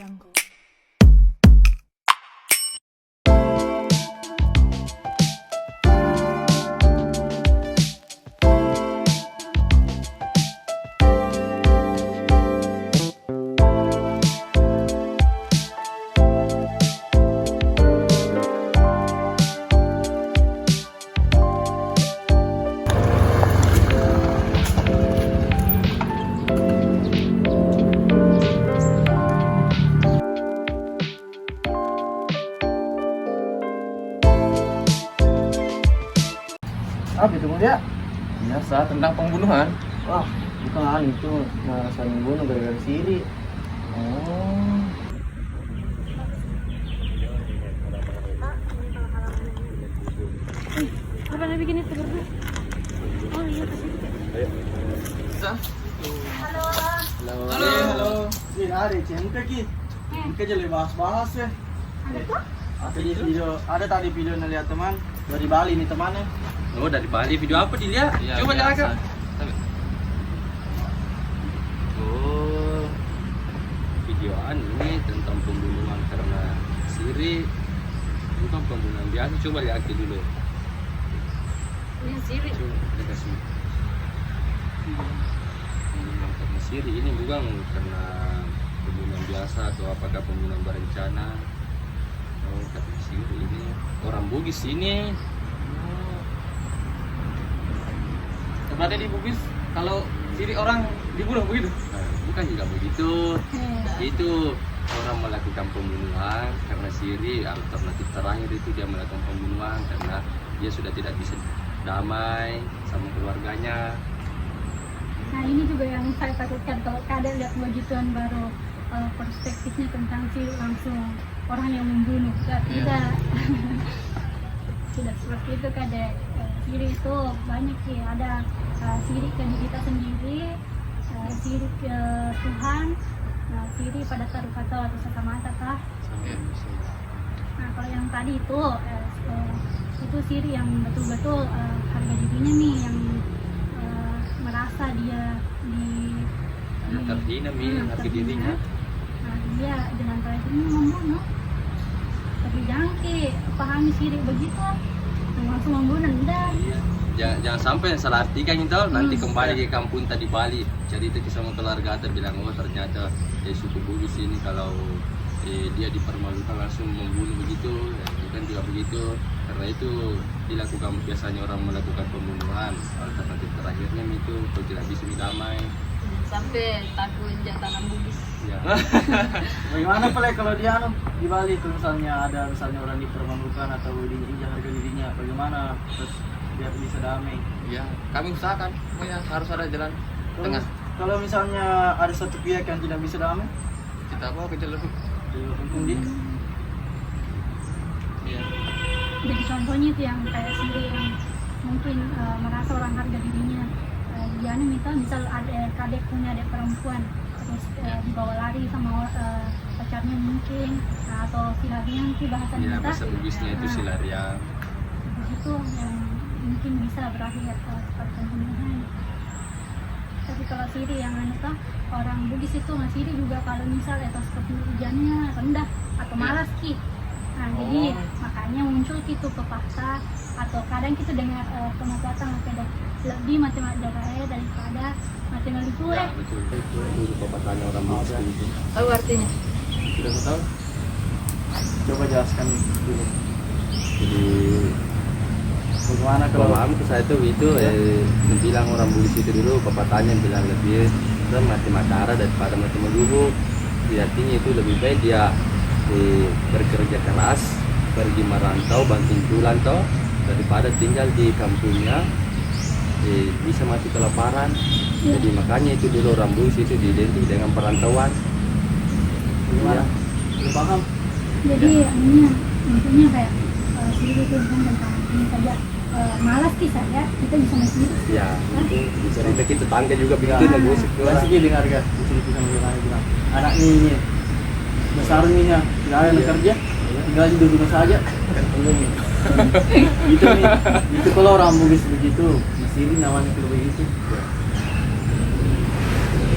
jungle. Apa itu mulia? Biasa tentang pembunuhan. Wah, bukan itu saling bunuh gara-gara siri. Oh. Apa yang bikin itu berdua? Oh iya kasih. Halo. Halo. Ini ada cinta ki. Kita jadi bahas-bahas ya. Ada tuh? Ada tadi video lihat teman dari Bali nih temannya. Oh, dari Bali. Video apa dilihat? Coba nyalakan. Oh. Videoan ini tentang pembunuhan karena siri. Bukan pembunuhan biasa. Coba lihat dulu. Ini siri. Coba kita kasih. Pembunuhan karena siri ini bukan karena pembunuhan biasa atau apakah pembunuhan berencana. Oh, karena siri ini orang Bugis ini. Berarti di Bugis kalau siri orang dibunuh begitu? Nah, bukan juga begitu. Itu orang melakukan pembunuhan karena siri. Alternatif terakhir itu dia melakukan pembunuhan karena dia sudah tidak bisa damai sama keluarganya. Nah ini juga yang saya takutkan kalau kadang lihat begituan baru perspektifnya tentang siri langsung orang yang membunuh. Tidak. Tidak seperti itu kadang. Siri itu banyak sih, ada siri ke diri kita sendiri, siri ke Tuhan, siri pada taruh kata atau sesama kata. Nah kalau yang tadi itu siri yang betul-betul harga dirinya nih yang merasa dia terhina harga dirinya. Nah dia dengan cara itu membunuh. Tapi jangan pahami siri begitu langsung membunuh, enggak. Iya. Jangan sampai salah artikan itu nanti kembali ke kampung tadi Bali cerita sama keluarga terbilang oh ternyata suku Bugis ini kalau dia dipermalukan langsung membunuh begitu ya, bukan juga begitu karena itu dilakukan biasanya orang melakukan pembunuhan alternatif terakhirnya itu kalau tidak bisa damai Sampai takut jantanan Bugis. ya. Bagaimana Pak kalau dia di Bali itu misalnya ada orang dipermalukan atau diinjak harga dirinya, bagaimana terus biar bisa damai? Ya kami usahakan pokoknya harus ada jalan tengah. Kalau misalnya ada satu pihak yang tidak bisa damai, Kita bawa ke jalur hukum dia. Iya. Jadi contohnya itu yang kayak siri yang mungkin merasa orang harga dirinya. Dia misal ada kadek punya adik perempuan terus dibawa lari sama pacarnya mungkin, atau silarian nanti bahasan Ya, kita. bahasa Bugisnya itu silarian. Itu yang mungkin bisa berakhir cepat pembunuhan. Tapi kalau siri yang orang Bugis itu nggak siri juga kalau misal atau seperti hujannya rendah atau malas jadi makanya muncul gitu pepatah atau kadang kita dengar pengobatan ada lebih matematika daripada matematika itu Ya, betul. Itu pepatahnya orang Bugis itu. tahu artinya? Sudah tahu? Coba jelaskan dulu. Jadi Bagaimana kalau pemahamku saya itu bilang orang Bugis itu dulu pepatahnya bilang lebih mati matara daripada mati melulu. Artinya itu lebih baik dia bekerja keras, pergi merantau, banting tulang toh daripada tinggal di kampungnya bisa mati kelaparan. Jadi makanya itu dulu orang Bugis itu diidentik dengan perantauan. bagaimana? Belum paham? Jadi intinya kayak siri itu bukan tentang ini saja malas saya kita bisa masih Ya, itu bisa kita tetangga juga begitu Ya. nggak Masih gini harga, cerita sama bagaimana bilang. Anak ini besar ininya, tidak ada yang kerja, tinggal di rumah saja. Gitu nih, itu kalau orang Bugis begitu, Mas Iri namanya kalau begitu.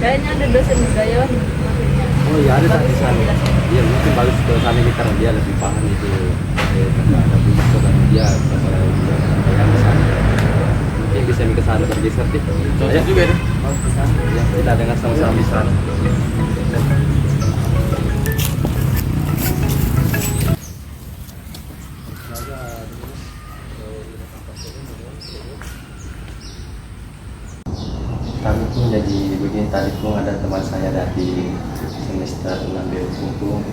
kayaknya ada dosen budayawan maksudnya. Oh Oh iya ada di sana. Iya mungkin bagus ke sana ini karena dia lebih paham itu karena ada bisa dan dia masalah yang di sana. Mungkin bisa ke sana bergeser deh. Cocok juga itu. Ya kita dengar sama-sama di sana. Kami pun jadi begini, tadi pun ada teman saya dari semester 6 hukum,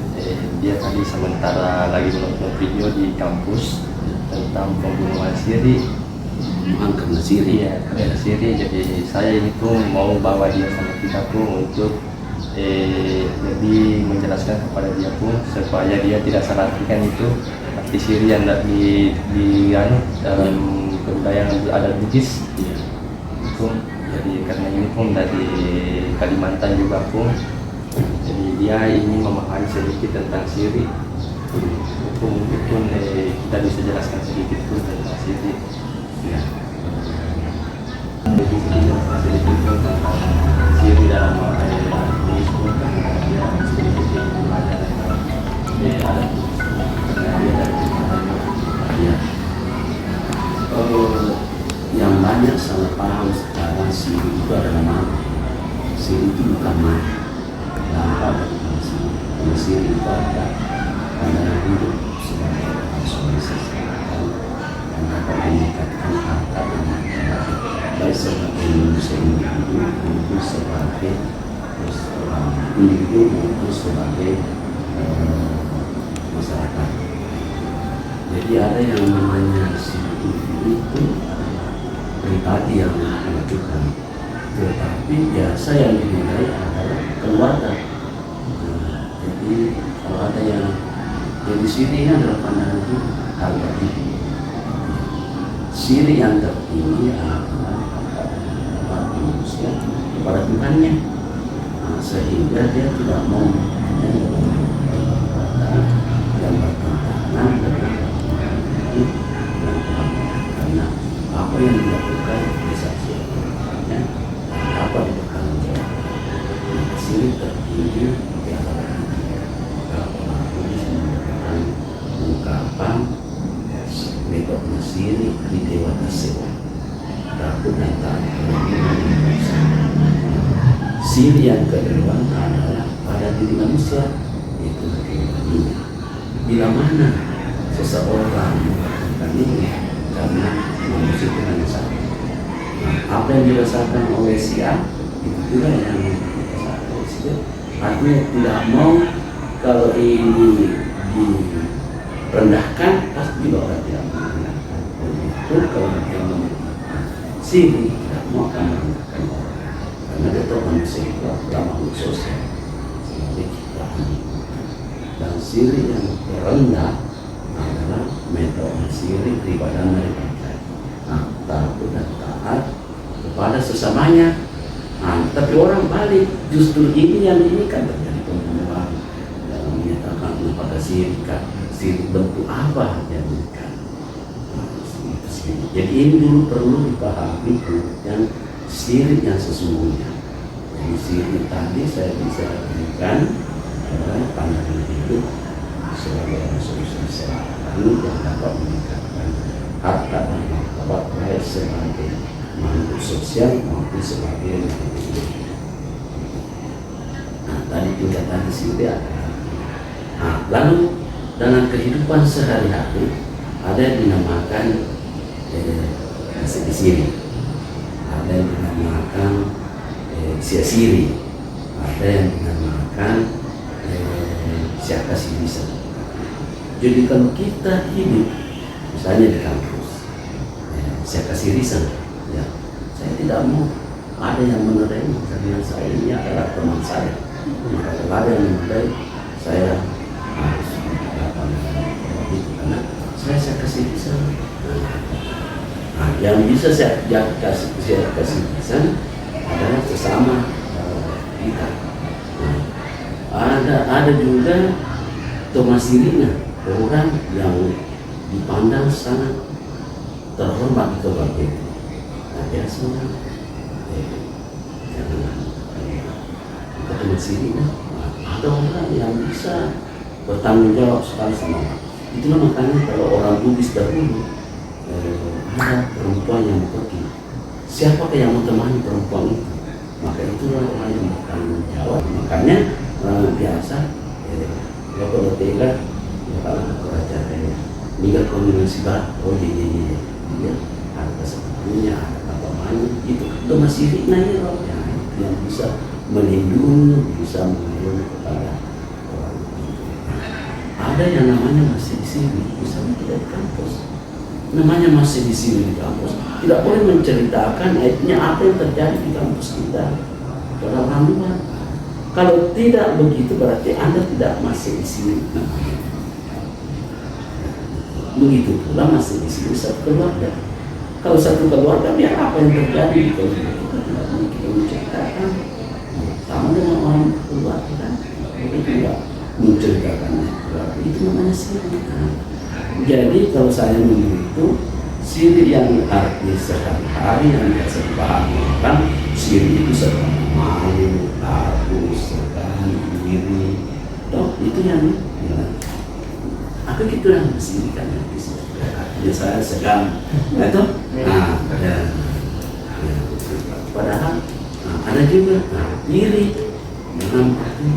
dia tadi sementara lagi menonton video di kampus tentang pembunuhan siri. Pembunuhan karena siri. Iya, karena siri. Jadi saya ini pun mau bawa dia sama kita pun untuk lebih menjelaskan kepada dia pun supaya dia tidak salah artikan itu arti siri yang dalam kebudayaan adat Bugis. Iya. Pun jadi karena ini pun dari Kalimantan juga pun, jadi dia ingin memahami sedikit tentang siri. Pun kita bisa jelaskan sedikit pun tentang siri. Ya. Jadi sedikit pun tentang siri dalam Bugis pun karena dia sedikit belajar tentang adat Bugis karena dia dari Kalimantan. Ya. Yang banyak salah paham sekarang siri itu adalah mana? Siri itu bukan mana? Dampak dari siri. Karena siri itu ada pandangan hidup sebagai organisasi yang dapat meningkatkan harkat dan martabat baik sebagai manusia individu sebagai individu maupun sebagai masyarakat. Jadi ada yang namanya siri itu pribadi yang melakukan, tetapi biasa yang dinilai adalah keluarga. Jadi kalau ada yang jadi siri adalah pandangan itu harga diri. Siri yang tertinggi adalah manusia kepada Tuhannya, sehingga dia tidak mau yang bertentangan dengan itu dan karena apa yang dilakukan disaksikannya dan dapat bertanggung jawab. Siri tertinggi di antara kalau menggunakan ungkapan metode siri di Dewata Sewa takut dan taat. Siri yang kedua adalah pada diri manusia, itu kepribadiannya. Bila mana seseorang melakukan ini karena manusia itu hanya satu. Nah, apa yang dirasakan oleh si A itu juga yang dirasakan oleh si B. Artinya tidak mau kalau ini direndahkan, pasti juga orang tidak merendahkan. Itu kalau dia memiliki sini tidak mau akan merendahkan orang, karena dia tahu manusia itu adalah makhluk sosial sebagai ciptaan. Dan siri yang terendah adalah metode siri pribadi mereka. Takut dan taat kepada sesamanya. Tapi orang balik justru ini yang ini kan terjadi pembunuhan dalam menyatakan kepada siri bentuk apa yang diberikan. Jadi ini dulu perlu dipahami yang siri yang sesungguhnya. Jadi siri tadi saya bisa berikan adalah pandangan hidup sebagai solusi yang dapat meningkatkan harta dan martabat baik sebagai makhluk sosial maupun sebagai individu. Nah, tadi tingkatan di sini ada. Nah, lalu dalam kehidupan sehari-hari ada yang dinamakan siri, ada yang dinamakan siri, ada yang dinamakan siapa sih bisa. Jadi kalau kita hidup misalnya di kampus, saya kasih risan, ya, saya tidak mau ada yang menerima karena saya ini adalah teman saya. Maka kalau ada yang menilai, saya harus datang itu karena saya kasih risan. Nah, yang bisa saya kasih risan adalah sesama kita. Nah, ada juga Thomas Sirina, orang yang dipandang sangat terhormat di keluarga itu. Nah, dia semua jangan ketemu sini, ada orang yang bisa bertanggung jawab sekali sama orang. Itulah makanya kalau orang Bugis dahulu ada perempuan yang pergi, siapakah yang mau temani perempuan itu? Maka itulah orang yang bertanggung jawab. Makanya biasa ya kalau tega ya kalau kerajaan ya minggat kombinasi barat, oh iya dia ada sebetulnya ada kapamannya itu masih rinanya loh ya, itu yang bisa melindungi, bisa mengayomi kepada orang itu. Ada yang namanya masih di sini, misalnya kita di kampus, namanya masih di sini di kampus, tidak boleh menceritakan aibnya apa yang terjadi di kampus kita pada orang luar. Kalau tidak begitu berarti Anda tidak masih di sini namanya. Begitu pula masih di sini satu keluarga. Kalau satu keluarga biar apa yang terjadi di keluarga kita tidak mungkin menceritakan. Sama dengan orang keluarga kan, itu tidak menceritakan keluarga, itu namanya siri. Jadi kalau saya begitu, siri yang arti sehari-hari yang biasa dipahami orang, siri itu seperti malu, takut, segan, iri, toh itu yang aku gitu yang siri kan artinya saya segan, nah itu, padahal ada juga iri dalam arti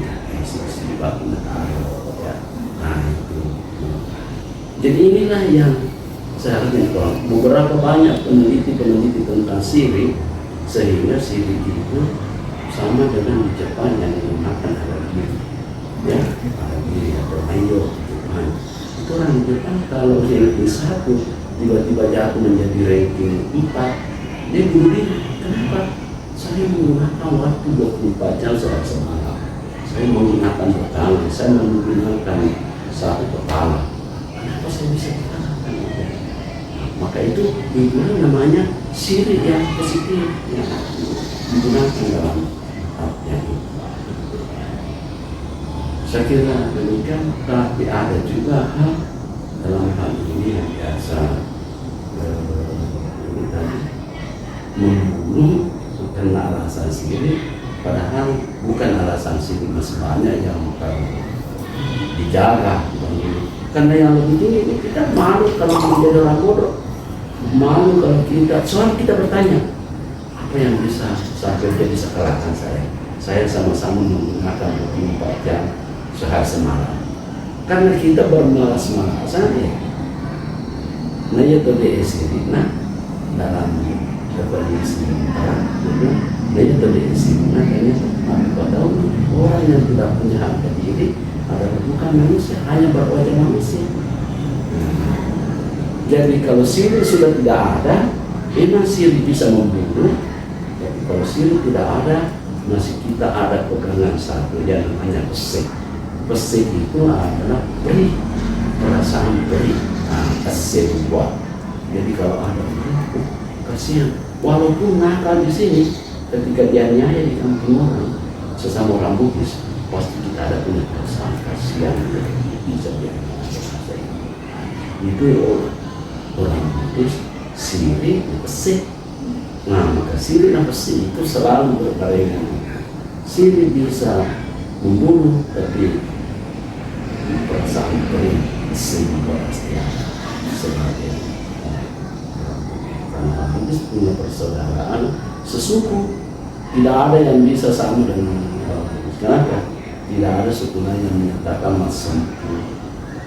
sisi baku ya. Nah itu. Jadi inilah yang seharusnya kalau beberapa banyak peneliti tentang siri, sehingga siri itu sama dengan di Jepang yang menggunakan haragiri, ya haragiri atau mayo Jepang. Itu orang Jepang kalau ranking 1 tiba-tiba jatuh menjadi ranking 4, dia bunuh diri. Kenapa? Saya menggunakan waktu 24 jam semalam. Saya menggunakan bekal, saya menggunakan satu kepala. Kenapa saya bisa dikatakan itu? Maka itu namanya siri yang positif yang digunakan dalam artinya itu. Saya kira demikian, tapi ada juga hal dalam hal ini yang biasa membunuh karena alasan sendiri, padahal bukan alasan sendiri, masih banyak yang dijaga. Karena yang lebih tinggi ini kita malu kalau menjadi orang bodoh, malu kalau kita, soal kita bertanya apa yang bisa sampai jadi sekelahkan saya sama-sama menggunakan 24 jam sehari semalam, karena kita bermalas-malasan ya. Nah itu dia sendiri, nah dalam definisi nah itu dia sendiri, makanya pada orang yang tidak punya harga diri adalah bukan manusia, hanya berwajah manusia. Jadi kalau siri sudah tidak ada, memang siri bisa membunuh. Tapi kalau siri tidak ada, masih kita ada pegangan satu yang namanya pesik. Pesik itu adalah perih, perasaan perih, kasih buat. Jadi kalau ada kasihan, walaupun nakal di sini, ketika dia nyaya di kampung orang, sesama orang Bugis, pasti kita ada punya perasaan kasihan, bisa dia itu orang Bugis siri pesik. Nah maka siri dan pesik itu selalu berbarengan. Siri bisa membunuh, tapi perasaan perih semua pasti ada sebagai karena Bugis punya persaudaraan sesuku, tidak ada yang bisa sama dengan kenapa? Tidak ada suku lain yang menyatakan Mas Sempu,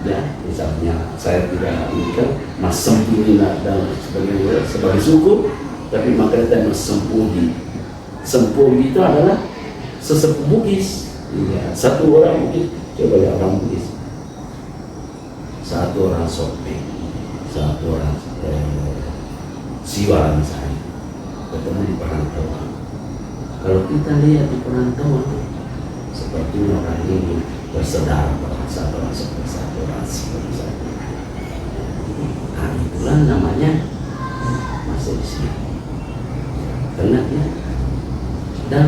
ya misalnya saya tidak mikir Mas Sempu ini dan sebagai suku, tapi maka kita Mas Sempugi. Sempugi itu adalah sesepuh Bugis, ya, satu orang Bugis. Coba ya orang Bugis, satu orang Sope, satu orang Siwa misalnya, ketemu di perantauan. Kalau kita lihat di perantauan, seperti orang ini bersaudara satu ras. Nah itulah namanya masih di sini. Karena dia dan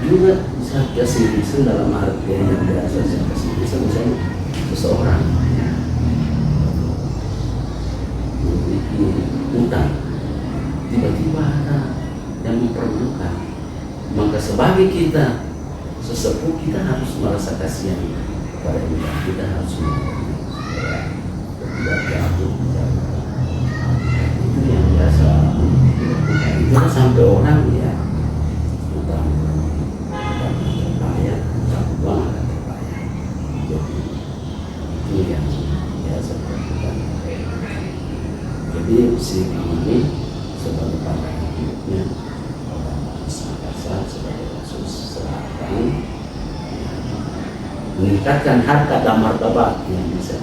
juga bisa kasih bisa dalam artian yang biasa saya kasih bisa misalnya seseorang memiliki utang, tiba-tiba ada yang memperlukan, maka sebagai kita sesepuh kita harus merasa kasihan kepada dia, kita harus mengenalnya supaya tidak jatuh menjaga. Itu yang biasa dilakukan. Itu sampai orang ya utang terbayar, utang uang akan terbayar. Jadi itu yang biasa dilakukan. Jadi si ini sebagai pandangan hidupnya orang Makassar sebagai kasus selatan meningkatkan harkat dan martabat yang bisa